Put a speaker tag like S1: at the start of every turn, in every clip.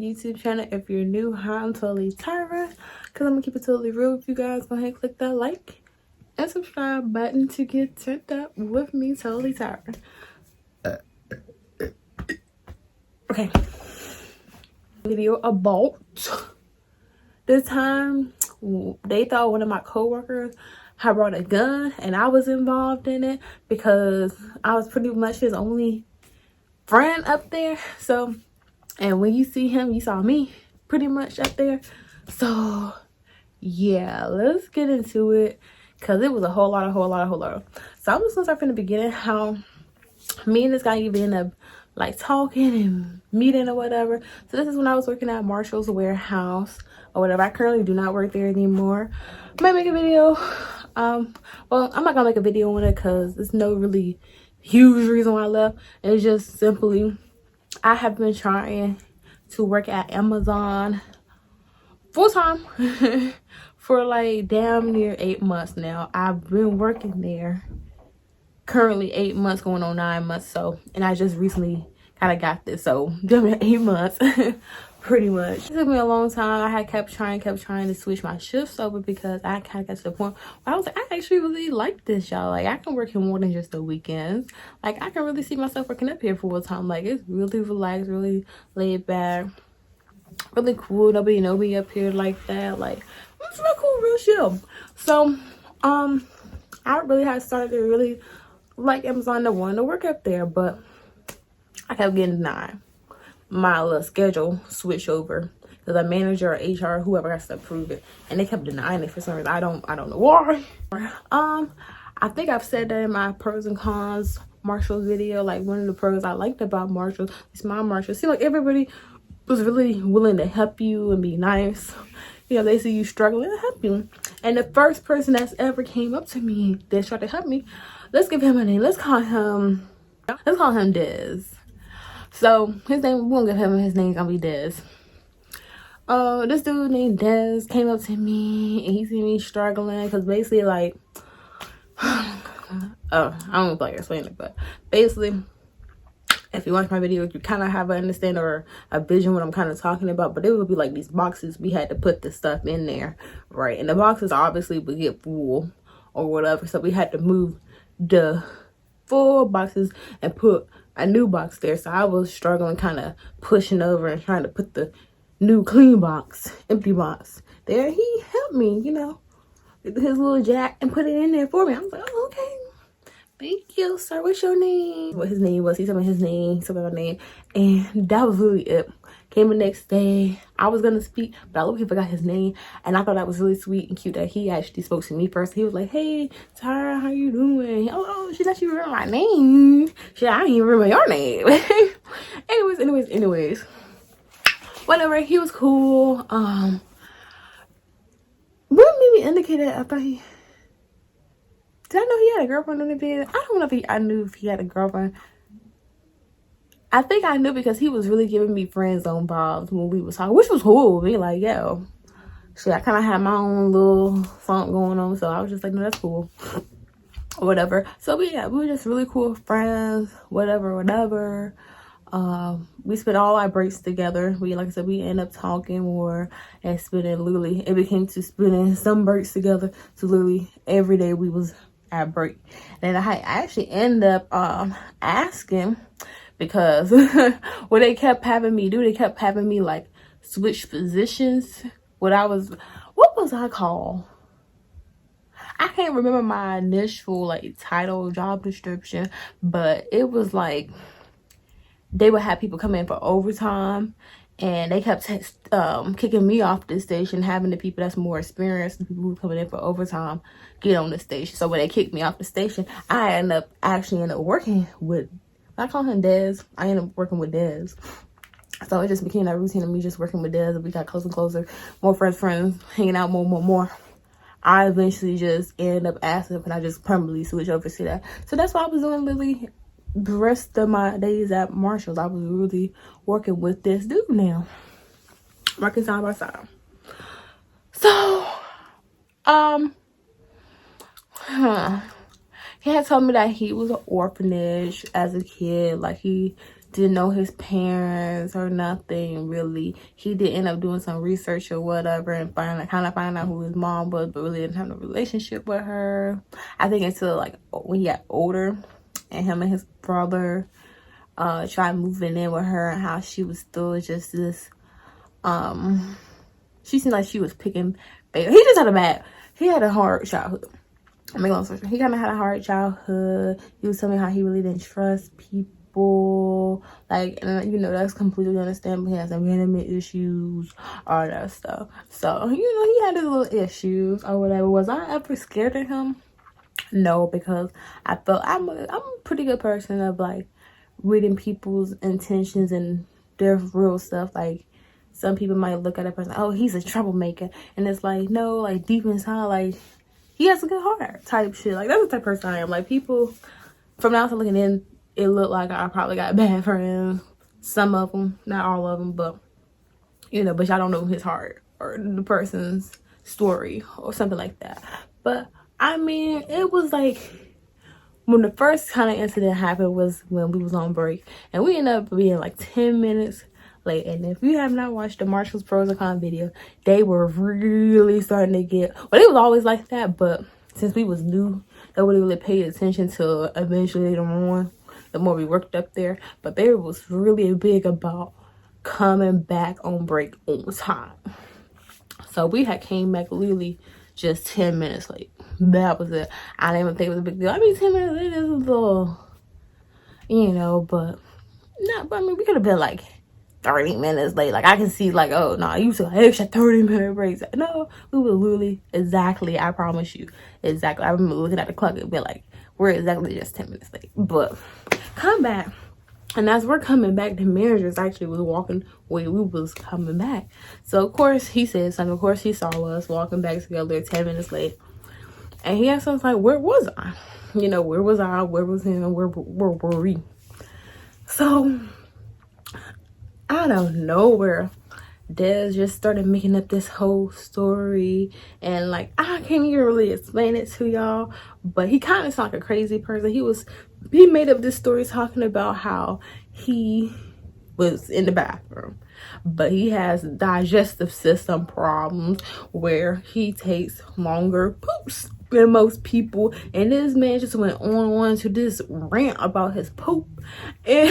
S1: YouTube channel. If you're new, hi, I'm totally Tyra, because I'm gonna keep it totally real with you guys. Go ahead and click that like and subscribe button to get turned up with me, totally Tyra. Okay, video about this time they thought one of my co-workers had brought a gun and I was involved in it because I was pretty much his only friend up there. So, and when you see him, you saw me pretty much up there. So yeah, let's get into it because it was a whole lot. So I'm just gonna start from the beginning, how me and this guy even end up like talking and meeting or whatever. So this is when I was working at Marshall's warehouse or whatever. I currently do not work there anymore. I might make a video. Well, I'm not gonna make a video on it because there's no really huge reason why I left. It's just simply I have been trying to work at Amazon full-time for like damn near 8 months now. I've been working there currently 8 months, going on 9 months. So, and I just recently kind of got this, so damn near 8 months pretty much. It took me a long time. I had kept trying to switch my shifts over because I kind of got to the point where I was like, I actually really like this, y'all. Like, I can work here more than just the weekends. Like, I can really see myself working up here full time. Like, it's really relaxed, really laid back, really cool. Nobody know me up here like that. Like, it's real cool, real chill. So I really had started to really like Amazon to want to work up there, but I kept getting denied. My little schedule switched over because the manager or HR, whoever has to approve it, and they kept denying it for some reason. I don't know why. I think I've said that in my pros and cons Marshall's video. Like, one of the pros I liked about Marshall, it's my Marshall, seemed like everybody was really willing to help you and be nice. You know, they see you struggling to help you. And the first person that's ever came up to me that tried to help me, let's give him a name. Let's call him Dez. So his name, we're gonna give him his name, gonna be Dez. This dude named Dez came up to me and he seen me struggling because basically, like, I don't know if I can explain it, but basically, if you watch my video, you kind of have an understanding or a vision what I'm kind of talking about. But it would be like these boxes, we had to put the stuff in there, right? And the boxes obviously would get full or whatever, so we had to move the full boxes and put a new box there. So I was struggling, kind of pushing over and trying to put the new clean box, empty box there. He helped me, you know, with his little jack and put it in there for me. I was like, oh, okay, thank you, sir. What's your name? What his name was. He told me his name, told me my name, and that was really it. Came the next day, I was gonna speak, but I low-key forgot his name, and I thought that was really sweet and cute that he actually spoke to me first. He was like, "Hey, Tyra, how you doing?" Oh, she thought you remember my name. Shit, I didn't even remember your name. anyways, whatever. He was cool. What made me indicate that? I thought he. Did I know he had a girlfriend in the bed? I don't know if I knew if he had a girlfriend. I think I knew because he was really giving me friend zone vibes when we was talking, which was cool. Be like, yo, shit, I kind of had my own little something going on, so I was just like, no, that's cool, or whatever. So yeah, we were just really cool friends, whatever. We spent all our breaks together. We, like I said, we ended up talking more and spending, literally, it became to spending some breaks together. So literally every day we was at break. And I actually ended up asking, because what they kept having me do, they kept having me like switch positions. What was I called? I can't remember my initial like title, job description, but it was like they would have people come in for overtime, and they kept kicking me off the station, having the people that's more experienced, the people who coming in for overtime, get on the station. So when they kicked me off the station, I ended up working with, I call him Dez. I ended up working with Dez. So it just became that routine of me just working with Dez. We got closer and closer, more friends, hanging out more. I eventually just ended up asking, and I just permanently switched over to that. So that's what I was doing literally the rest of my days at Marshall's. I was really working with this dude now, working side by side. So he had told me that he was an orphanage as a kid. Like, he didn't know his parents or nothing really. He did end up doing some research or whatever and find out who his mom was, but really didn't have no relationship with her. I think until like when he got older and him and his brother tried moving in with her, and how she was still just this she seemed like she was picking baby. He had a hard childhood. I mean, long story short, he kind of had a hard childhood. He was telling me how he really didn't trust people. Like, and you know, that's completely understandable. He has some intimate issues, all that stuff. So, you know, he had his little issues or whatever. Was I ever scared of him? No, because I felt I'm a pretty good person of like reading people's intentions and their real stuff. Like, some people might look at a person, oh, he's a troublemaker, and it's like, no, like deep inside, like he has a good heart type shit. Like, that's the type of person I am. Like, people from the outside looking in, it looked like I probably got bad friends. Some of them, not all of them, but you know, but y'all don't know his heart or the person's story or something like that. But I mean, it was like when the first kind of incident happened was when we was on break, and we ended up being like 10 minutes late. And if you have not watched the Marshall's pros and cons video, they were really starting to get, well, it was always like that, but since we was new, nobody really paid attention to eventually later on, the more we worked up there. But they was really big about coming back on break on time. So we had came back literally just 10 minutes late. That was it. I didn't even think it was a big deal. I mean, 10 minutes late is a little, you know, but not, but I mean, we could have been like 30 minutes late. Like, I can see like, oh no, you took an extra 30-minute breaks. No, we were literally exactly, I promise you, exactly. I remember looking at the clock and be like, we're exactly just 10 minutes late. But come back, and as we're coming back, the managers actually was walking where we was coming back. So of course he said something. Of course he saw us walking back together 10 minutes late, and he asked us like, where was I? You know, where was I? Where was him? Where were we? So out of nowhere, Des just started making up this whole story, and like, I can't even really explain it to y'all, but he kind of sounded like a crazy person. He made up this story talking about how he was in the bathroom, but he has digestive system problems where he takes longer poops than most people, and this man just went on to this rant about his poop and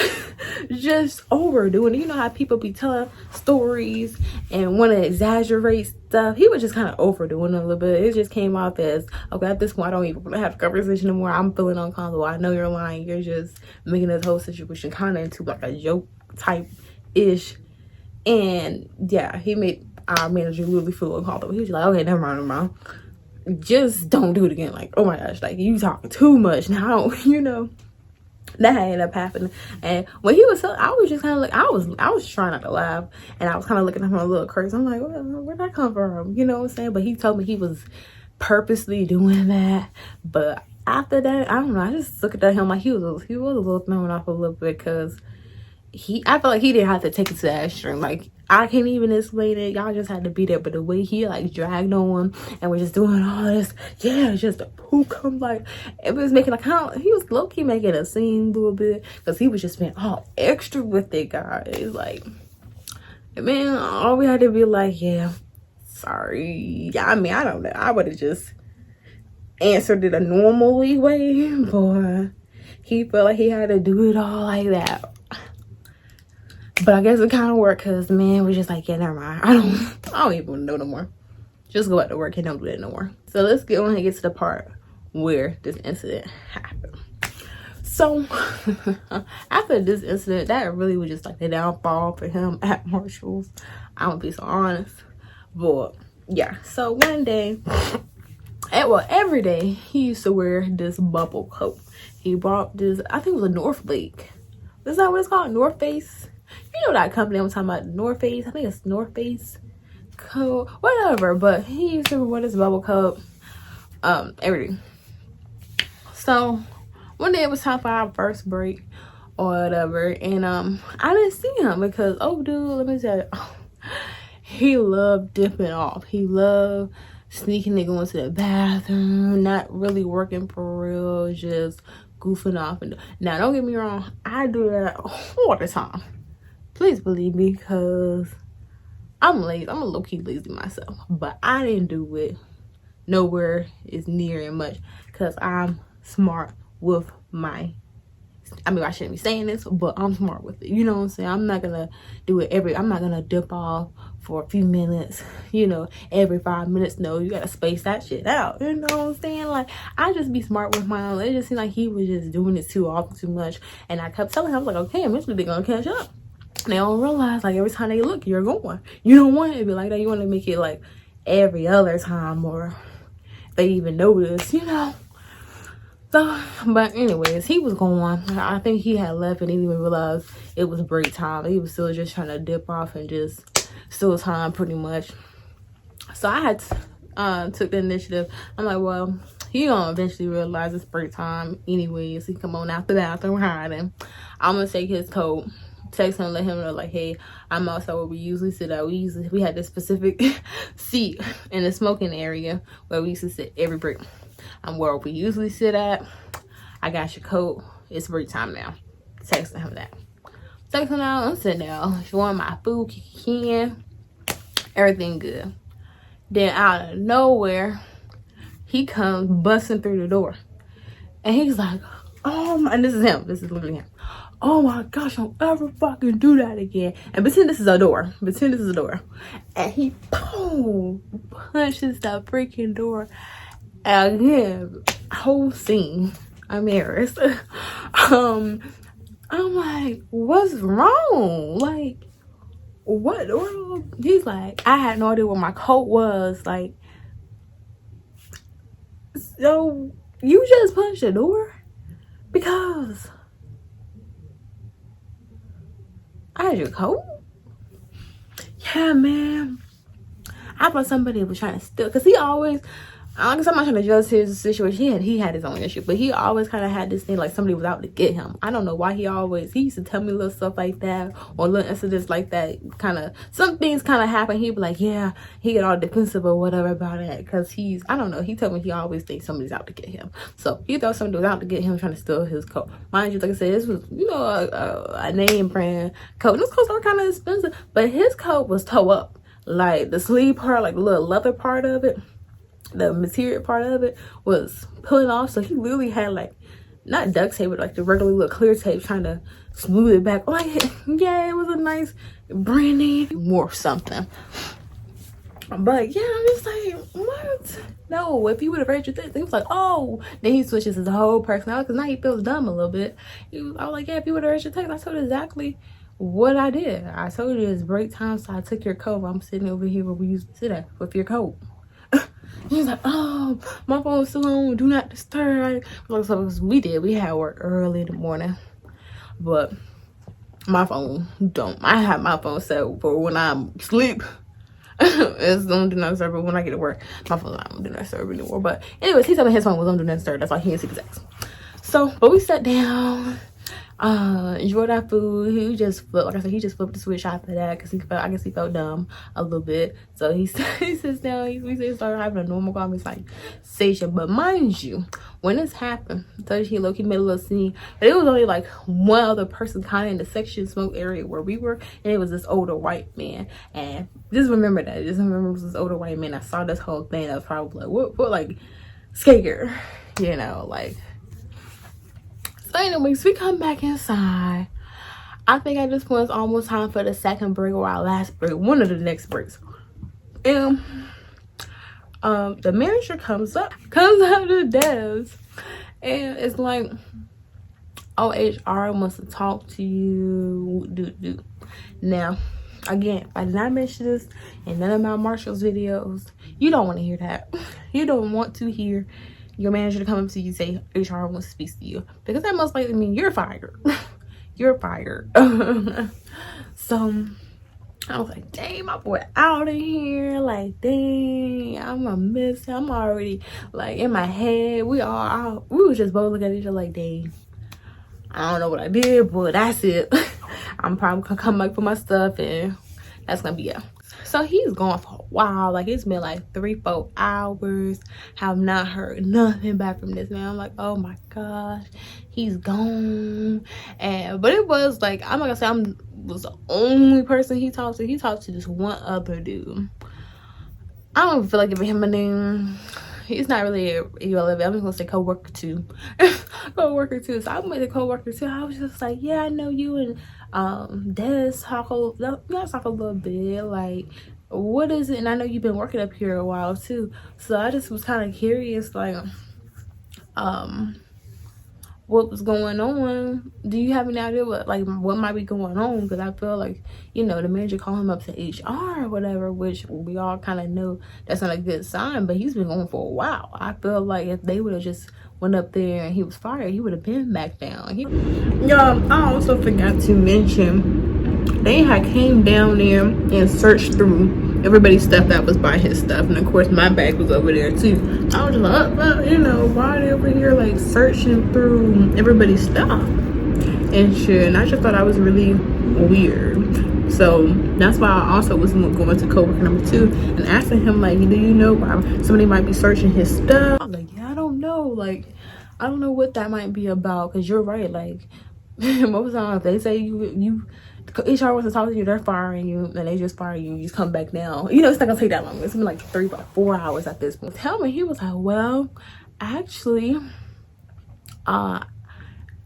S1: just overdoing it. You know how people be telling stories and want to exaggerate stuff. He was just kind of overdoing it a little bit. It just came off as, okay, at this point I don't even want to have a conversation anymore. I'm feeling uncomfortable. I know you're lying. You're just making this whole situation kind of into like a joke type ish. And yeah, he made our manager really feel uncomfortable. He was like, okay, never mind, just don't do it again. Like, oh my gosh, like, you talking too much now. You know, that ended up happening. And when he was I was just kind of like, I was trying not to laugh, and I was kind of looking at him a little crazy. I'm like, where'd that come from? You know what I'm saying? But he told me he was purposely doing that. But after that, I don't know, I just looked at him like he was a little thrown off a little bit, because I felt like he didn't have to take it to that extreme. Like, I can't even explain it. Y'all just had to be there. But the way he like dragged on and was just doing all this, yeah, it's just a poop. I'm like, it was making like, he was low-key making a scene a little bit, because he was just being all extra with it, guys. Like, man, all we had to be like, yeah, sorry. Yeah, I mean, I don't know. I would have just answered it a normally way, but he felt like he had to do it all like that. But I guess it kind of worked, because the man was just like, yeah, never mind. I don't even want to know no more. Just go back to work and don't do it no more. So let's get on and get to the part where this incident happened. So after this incident, that really was just like the downfall for him at Marshall's. I'm gonna be so honest. But yeah, so one day, every day, he used to wear this bubble coat. He bought this, I think it was a North Lake. Is that what it's called? North Face? You know that company I'm talking about, North Face. I think it's North Face coat, whatever. But he used to wear this bubble coat every day. So one day it was time for our first break or whatever, and I didn't see him because, oh dude, let me tell you, he loved dipping off. He loved sneaking and going to the bathroom, not really working for real, just goofing off. And now, don't get me wrong, I do that all the time. Please believe me, because I'm lazy. I'm a low-key lazy myself. But I didn't do it nowhere is near and much, because I'm smart with my, I mean, I shouldn't be saying this, but I'm smart with it. You know what I'm saying? I'm not gonna do it I'm not gonna dip off for a few minutes, you know, every 5 minutes. No, you gotta space that shit out. You know what I'm saying? Like, I just be smart with my own. It just seemed like he was just doing it too often, too much. And I kept telling him, I was like, okay, eventually they're gonna catch up. And they don't realize, like, every time they look, you're going. You don't want it to be like that. You want to make it like every other time, or they even notice, you know. So, but anyways, he was going. I think he had left and didn't even realize it was break time. He was still just trying to dip off and just steal time pretty much. So I had took the initiative. I'm like, well, he gonna eventually realize it's break time anyways. He come on out the bathroom hiding. I'm gonna take his coat, text him, let him know, like, hey, I'm outside where we usually sit at. We had this specific seat in the smoking area where we used to sit every break. I'm where we usually sit at. I got your coat. It's break time now. Texting him that. Texting him out. I'm sitting down, showing my food, kicking. Everything good. Then out of nowhere, he comes busting through the door. And he's like, oh my, and this is him. This is literally him. Oh my gosh, don't ever fucking do that again. And pretend this is a door. Pretend this is a door. And he, boom, punches that freaking door. And again, whole scene, I'm embarrassed. I'm like, what's wrong? Like, what? He's like, I had no idea where my coat was. Like, so you just punched the door? Because I had your coat? Yeah, man. I thought somebody was trying to steal, because he always, I guess I'm not trying to judge his situation. He had his own issue, but he always kind of had this thing like somebody was out to get him. I don't know why he used to tell me little stuff like that, or little incidents like that. Kind of, some things kind of happen. He'd be like, yeah, he get all defensive or whatever about it, because I don't know, he told me he always thinks somebody's out to get him. So he thought somebody was out to get him, trying to steal his coat. Mind you, like I said, this was, you know, a name brand coat. And those coats are kind of expensive, but his coat was toe up. Like the sleeve part, like the little leather part of it, the material part of it was pulling off. So he literally had like, not duct tape, but like the regular little clear tape, trying to smooth it back. Like, yeah, it was a nice brand name or something. But yeah, I'm just like, what? No, if he would have read your thing, he was like, oh. Then he switches his whole personality, because now he feels dumb a little bit. I was like, yeah, if he would have read your text, I told you exactly what I did. I told you it's break time, so I took your coat. I'm sitting over here where we used to sit at with your coat. He's like, oh, my phone's still on, do not disturb. So we had work early in the morning, but my phone don't. I have my phone set for when I'm asleep. It's on do not disturb, but when I get to work, my phone's not on do not disturb anymore. But anyways, he told me his phone was on do not disturb. That's why he didn't see the text. So, but we sat down, enjoyed our food. He just flipped, like I said, he just flipped the switch after that, because I guess he felt dumb a little bit. So he sits down, we started having a normal conversation. But mind you, when this happened, I told you he low-key made a little scene, but it was only like one other person kind of in the section smoke area where we were, and it was this older white man. And just remember that, it was this older white man. I saw this whole thing. I was probably like, what, like, scared, you know, like. So anyways, we come back inside. I think at this point it's almost time for the second break, or our last break, one of the next breaks. And the manager comes out of the desk, and it's like, oh, HR wants to talk to you. Now, again, if I did not mention this in none of my Marshall's videos, you don't want to hear that. You don't want to hear your manager to come up to you and say HR wants to speak to you, because that most likely mean you're fired. You're fired. So I was like, dang, my boy out of here. Like, dang, I'm gonna miss him. I'm already like in my head. We were just both looking at each other like, dang, I don't know what I did, but that's it. I'm probably gonna come back for my stuff, and that's gonna be it. So he's gone for a while. Like, it's been like 3-4 hours. Have not heard nothing back from this man. I'm like, oh my gosh, he's gone. And but it was like, I'm not gonna say I'm was the only person he talked to. He talked to this one other dude. I don't feel like giving him a name. He's not really irrelevant. I'm just gonna say co-worker too. Co-worker too. So I went to co-worker too. I was just like, yeah, I know you and Des talk a little bit. Like, what is it? And I know you've been working up here a while too. So I just was kind of curious, like, what was going on. Do you have any idea what might be going on? Because I feel like, you know, the manager called him up to HR or whatever, which we all kind of know that's not a good sign, but he's been going for a while. I feel like if they would have just went up there and he was fired, he would have been back down. Y'all, I also forgot to mention, they had came down there and searched through everybody's stuff that was by his stuff, and of course my bag was over there too. I was just like, well, you know, why are they over here like searching through everybody's stuff and shit? And I just thought that was really weird. So that's why I also was going to coworker number 2 and asking him, like, do you know why somebody might be searching his stuff? I was like, yeah, I don't know. Like, I don't know what that might be about, because you're right. Like, most of the time if they say you HR wants to talk to you, they're firing you, and they just fire you. You just come back now. You know, it's not gonna take that long. It's been like 4 hours at this point. Tell me, he was like, well, actually, I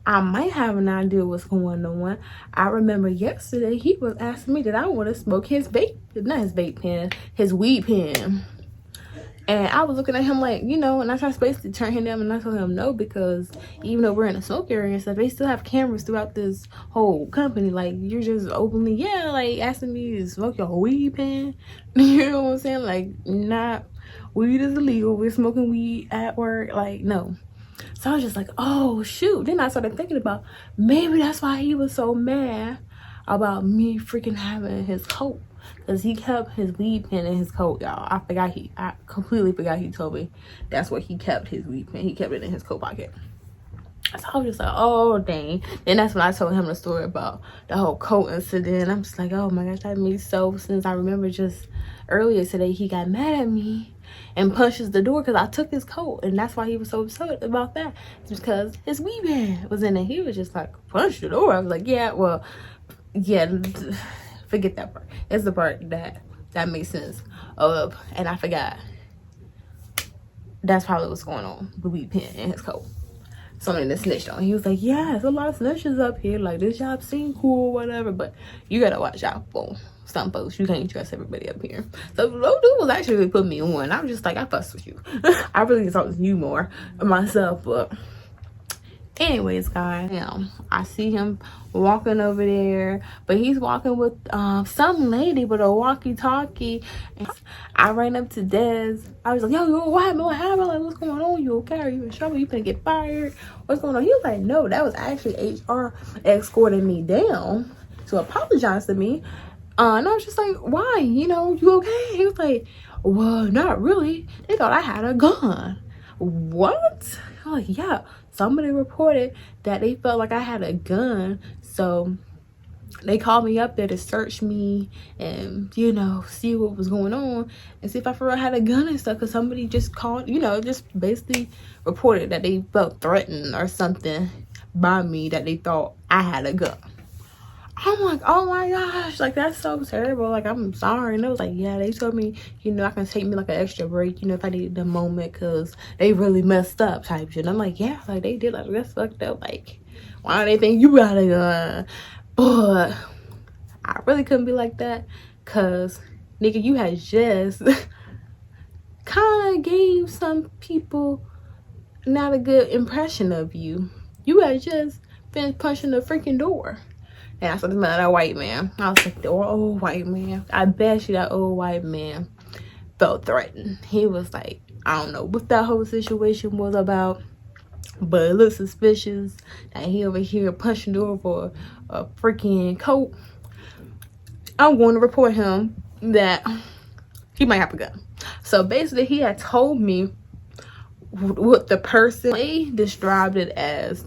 S1: might have an idea what's going on. I remember yesterday he was asking me that I want to smoke his vape, not his vape pen, his weed pen. And I was looking at him like, you know, and I tried to basically turn him down, and I told him no, because even though we're in a smoke area and stuff, they still have cameras throughout this whole company. Like, you're just openly, yeah, like asking me to smoke your weed pen. You know what I'm saying? Like, not, weed is illegal. We're smoking weed at work. Like, no. So I was just like, oh shoot. Then I started thinking about, maybe that's why he was so mad about me freaking having his coat. Because he kept his weed pen in his coat, y'all. I completely forgot he told me that's where he kept his weed pen. He kept it in his coat pocket. So I was just like, oh dang. Then that's when I told him the story about the whole coat incident. I'm just like, oh my gosh, that made so sense. I remember just earlier today he got mad at me and pushes the door because I took his coat, and that's why he was so upset about that. It's because his weed pen was in it. He was just like, punch the door. I was like, yeah, well, yeah, forget that part. It's the part that makes sense of, and I forgot. That's probably what's going on. The weed pen in his coat. Something that snitched on. He was like, yeah, there's a lot of snitches up here. Like, this job seemed cool, whatever, but you gotta watch out for some folks. You can't trust everybody up here. So those dude was actually putting me on. I was just like, I fuss with you. I really talk to you more myself, but anyways, guys, I see him walking over there, but he's walking with some lady with a walkie-talkie. I ran up to Des. I was like, yo, what happened? Like, what's going on? You okay? Are you in trouble? You finna get fired? What's going on? He was like, no, that was actually HR escorting me down to apologize to me. And I was just like, why? You know, you okay? He was like, well, not really. They thought I had a gun. What? I'm like, yeah. Somebody reported that they felt like I had a gun, so they called me up there to search me and, you know, see what was going on and see if I for real had a gun and stuff, because somebody just called, you know, just basically reported that they felt threatened or something by me, that they thought I had a gun. I'm like, oh my gosh, like, that's so terrible. Like, I'm sorry. And it was like, yeah, they told me, you know, I can take me like an extra break, you know, if I needed a moment, because they really messed up type shit. And I'm like, yeah, like, they did, like, that's fucked up. Like, why do they think you got a gun? But I really couldn't be like that, because nigga, you had just kind of gave some people not a good impression of you. You had just been punching the freaking door. And I saw this man, that white man. I was like, the old white man. I bet you that old white man felt threatened. He was like, I don't know what that whole situation was about, but it looks suspicious that he over here punching the door for a freaking coat. I'm going to report him that he might have a gun. So basically, he had told me what the person, they described it as,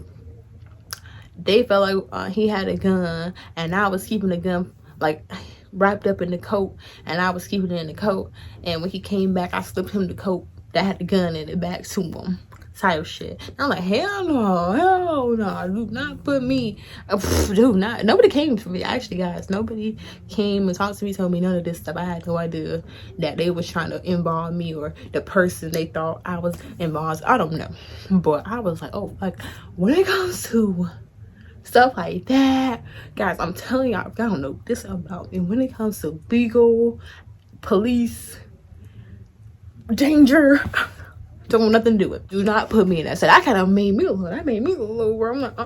S1: they felt like he had a gun, and I was keeping the gun, like, wrapped up in the coat, and I was keeping it in the coat. And when he came back, I slipped him the coat that had the gun in it back to him. Type shit. And I'm like, hell no, do not put me, do not. Nobody came to me, actually, guys. Nobody came and talked to me, told me none of this stuff. I had no idea that they was trying to involve me or the person they thought I was involved. I don't know, but I was like, oh, like when it comes to stuff like that, guys, I'm telling y'all, I don't know this about me. When it comes to legal, police, danger, don't want nothing to do with it. Do not put me in that. So that kind of made me a little where I'm like,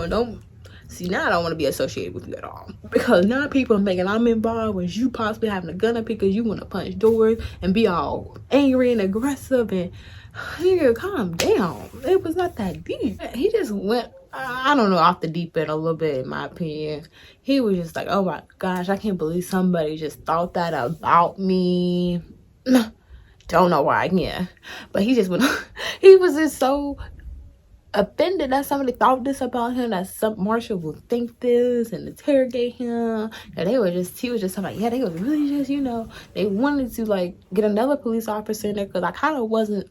S1: don't. See, now I don't want to be associated with you at all. Because now people are thinking I'm involved with you possibly having a gun up because you want to punch doors and be all angry and aggressive. And nigga, calm down. It was not that deep. He just went, I don't know, off the deep end a little bit, in my opinion. He was just like, oh my gosh, I can't believe somebody just thought that about me. Don't know why, yeah. But he just went, he was just so offended that somebody thought this about him, that some Marshall would think this and interrogate him. And he was just like, yeah, they was really just, you know, they wanted to like get another police officer in there because I kind of wasn't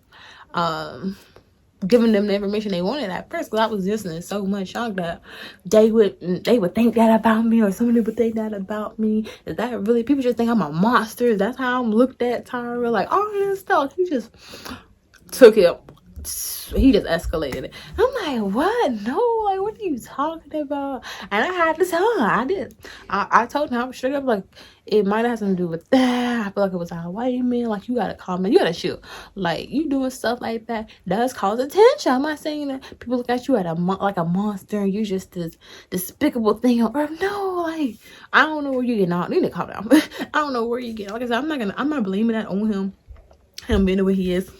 S1: giving them the information they wanted at first, because I was just in so much shock that they would think that about me, or somebody would think that about me. Is that really, people just think I'm a monster? That's how I'm looked at, Tyra? Like all this stuff, he just took it, he just escalated it. I'm like, what? No, like, what are you talking about? And I had to tell her. I told him, I was straight up like, it might have something to do with that. I feel like it was our white man. Like, you gotta comment, you gotta shoot. Like, you doing stuff like that does cause attention. I'm not saying that people look at you at like a monster and you're just this despicable thing on earth. No, like, I don't know where you getting out. You need to calm down. I don't know where you get. Like I said, I'm not blaming that on him being the way he is.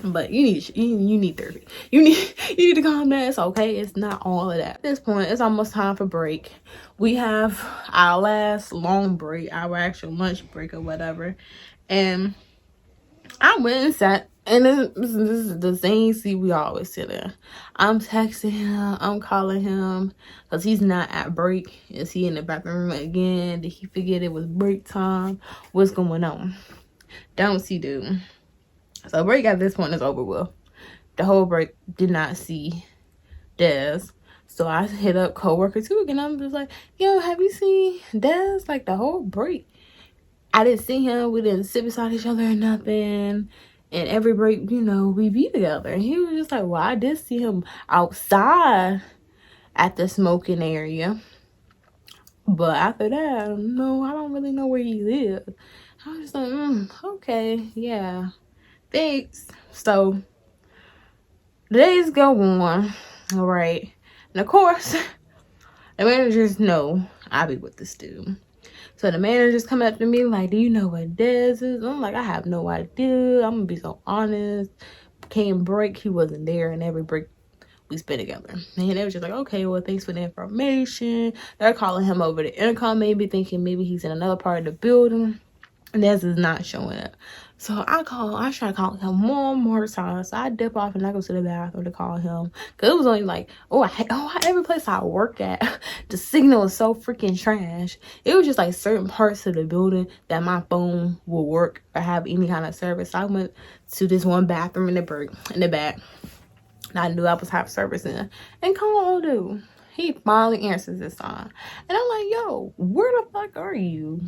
S1: But you need therapy. You need to calm down. It's okay. It's not all of that. At this point, it's almost time for break. We have our last long break, our actual lunch break or whatever. And I went and sat, and this is the same seat we always sit in. I'm texting him, I'm calling him, because he's not at break. Is he in the bathroom again? Did he forget it was break time? What's going on? Don't see dude. So break at this point is over with. The whole break did not see Des. So I hit up coworker too again. I'm just like, yo, have you seen Des? Like the whole break, I didn't see him. We didn't sit beside each other or nothing. And every break, you know, we be together. And he was just like, well, I did see him outside at the smoking area. But after that, no, I don't really know where he lives. I was just like, okay, yeah. Thanks. So the days go on, all right, and of course the managers know I be with this dude. So the managers come up to me like, do you know what Des is? I'm like, I have no idea. I'm gonna be so honest. Came break, he wasn't there, and every break we spent together. And they were just like, okay, well, thanks for the information. They're calling him over the intercom, maybe thinking maybe he's in another part of the building. And Des is not showing up. So I try to call him more times. So I dip off and I go to the bathroom to call him. Cause it was only like, every place I work at, the signal is so freaking trash. It was just like certain parts of the building that my phone will work or have any kind of service. So I went to this one bathroom in the back. And I knew I was having service in. And called old dude. He finally answers this time. And I'm like, yo, where the fuck are you?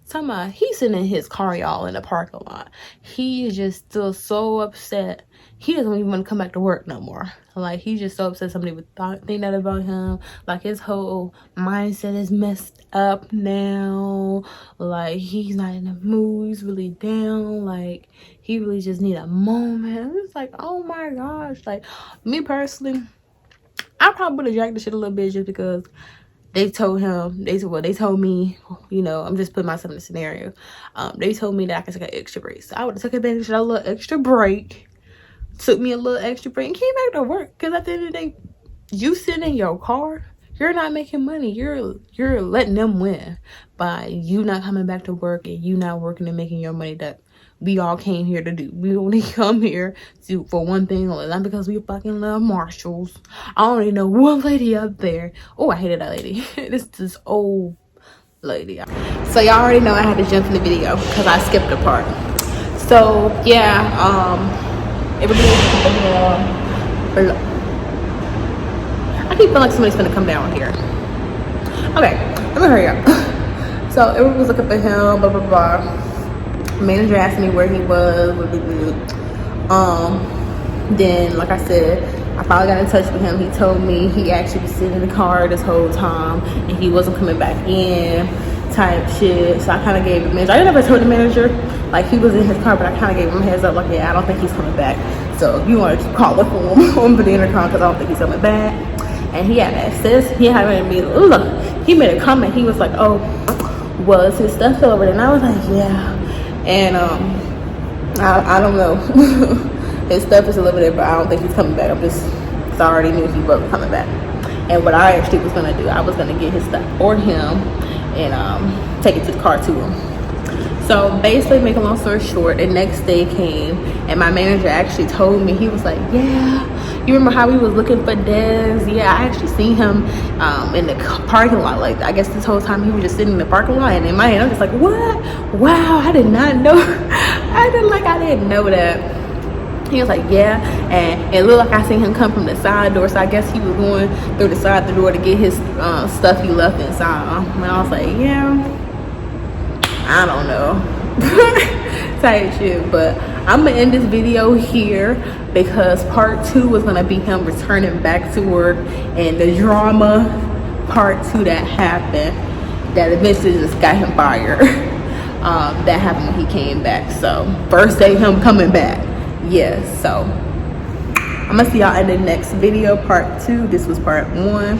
S1: Talking about, he's sitting in his car, y'all, in the parking lot. He is just still so upset. He doesn't even want to come back to work no more. Like, he's just so upset somebody would think that about him. Like, his whole mindset is messed up now. Like, he's not in the mood. He's really down. Like, he really just need a moment. It's like, oh my gosh. Like, me personally, I probably would have dragged the shit a little bit just because they told me, you know, I'm just putting myself in the scenario. They told me that I could take an extra break. So I would have took advantage of that little extra break. Took me a little extra break and came back to work. Because at the end of the day, you sitting in your car, you're not making money. You're letting them win by you not coming back to work and you not working and making your money that we all came here to do. We only come here for one thing only, not because we fucking love Marshalls. I only know one lady up there. Oh, I hated that lady. This old lady. So y'all already know I had to jump in the video because I skipped a part. So yeah, everybody I keep feeling like somebody's gonna come down here. Okay, let me hurry up. So everyone was looking for him, blah blah blah. Manager asked me where he was, blah, blah, blah. Then like I said, I finally got in touch with him. He told me he actually was sitting in the car this whole time and he wasn't coming back in, type shit. So I kind of gave the manager, I never told the manager, like he was in his car, but I kind of gave him a heads up, like, yeah, I don't think he's coming back. So if you want to keep calling for him on the intercom, because I don't think he's coming back. And he had access, he had me, look, he made a comment. He was like, oh, was his stuff still over there? And I was like, yeah. And I don't know. His stuff is a little bit there, but I don't think he's coming back. I already knew he wasn't coming back. And what I actually was gonna do, I was gonna get his stuff for him and take it to the car to him. So basically, make a long story short, the next day came and my manager actually told me, he was like, yeah, you remember how we was looking for Dez? Yeah, I actually seen him in the parking lot. Like, I guess this whole time he was just sitting in the parking lot. And in my head, I'm just like, what? Wow, I did not know. I didn't know that. He was like, yeah, and it looked like I seen him come from the side door, so I guess he was going through the side of the door to get his stuff he left inside. And I was like, yeah, I don't know, type shit. But I'm gonna end this video here because part 2 was gonna be him returning back to work and the drama part 2 that happened that eventually just got him fired. That happened when he came back. So first day him coming back. Yes, so I'm gonna see y'all in the next video, part 2. This was part 1.